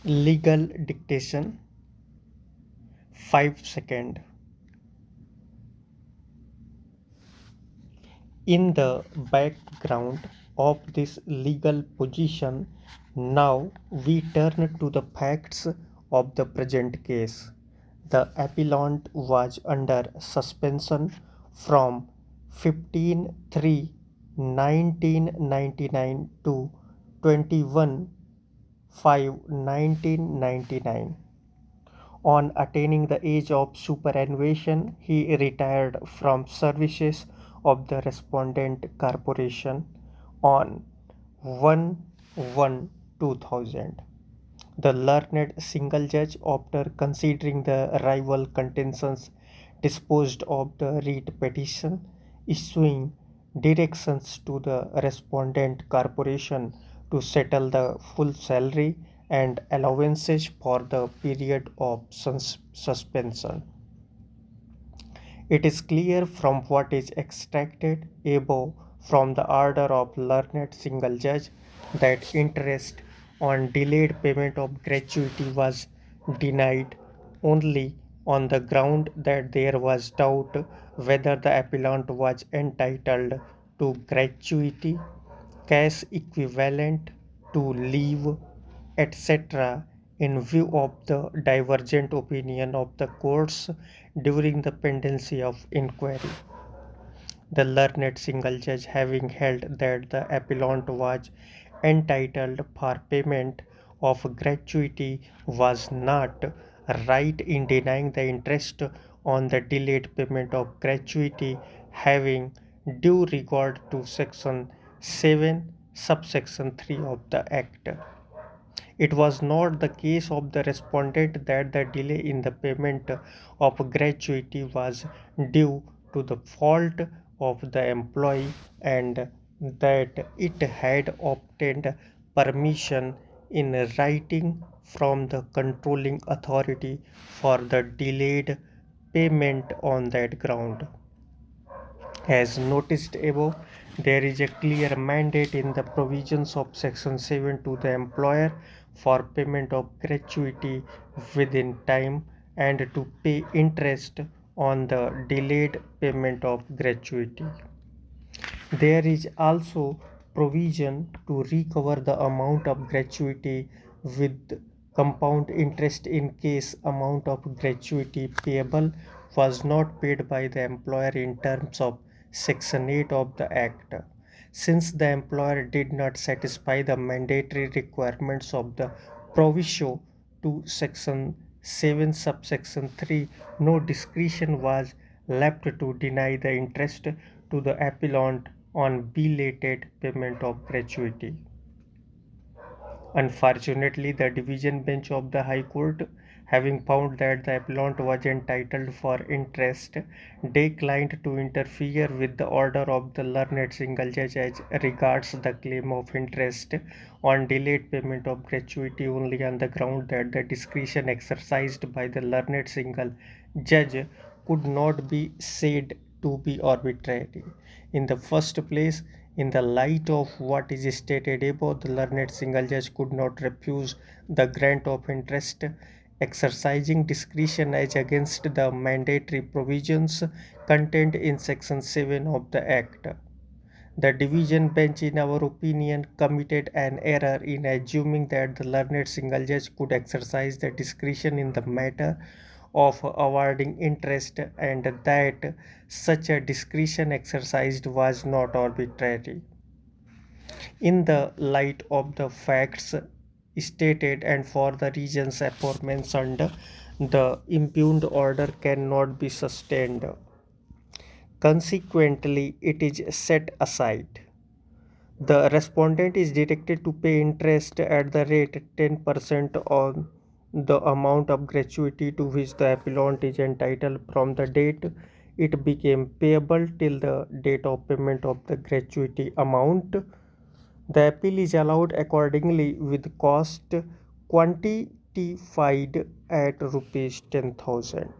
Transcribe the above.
Legal dictation 5 second. In the background of this legal position, now we turn to the facts of the present case. The appellant was under suspension from 15/3/1999 to 21/5/1999. On attaining the age of superannuation, he retired from services of the respondent corporation on 1/1/2000. The learned single judge, after considering the rival contentions, disposed of the writ petition, issuing directions to the respondent corporation to settle the full salary and allowances for the period of suspension. It is clear from what is extracted above from the order of learned single judge that interest on delayed payment of gratuity was denied only on the ground that there was doubt whether the appellant was entitled to gratuity, cash equivalent to leave, etc., in view of the divergent opinion of the courts during the pendency of inquiry. The learned single judge, having held that the appellant was entitled for payment of gratuity, was not right in denying the interest on the delayed payment of gratuity, having due regard to section 7 subsection 3 of the act. It was not the case of the respondent that the delay in the payment of gratuity was due to the fault of the employee, and that it had obtained permission in writing from the controlling authority for the delayed payment on that ground. As noticed above, there is a clear mandate in the provisions of Section 7 to the employer for payment of gratuity within time and to pay interest on the delayed payment of gratuity. There is also provision to recover the amount of gratuity with compound interest in case amount of gratuity payable was not paid by the employer in terms of Section 8 of the Act. Since the employer did not satisfy the mandatory requirements of the proviso to Section 7 subsection 3, no discretion was left to deny the interest to the appellant on belated payment of gratuity. Unfortunately, the division bench of the High Court, having found that the appellant was entitled for interest, declined to interfere with the order of the learned single judge as regards the claim of interest on delayed payment of gratuity only on the ground that the discretion exercised by the learned single judge could not be said to be arbitrary. In the first place, in the light of what is stated above, the learned single judge could not refuse the grant of interest, exercising discretion as against the mandatory provisions contained in Section 7 of the Act. The division bench, in our opinion, committed an error in assuming that the learned single judge could exercise the discretion in the matter of awarding interest, and that such a discretion exercised was not arbitrary. In the light of the facts stated and for the reasons aforementioned, the impugned order cannot be sustained. Consequently, it is set aside. The respondent is directed to pay interest at the rate 10% on the amount of gratuity to which the appellant is entitled from the date it became payable till the date of payment of the gratuity amount. The appeal is allowed accordingly with cost quantified at rupees 10,000.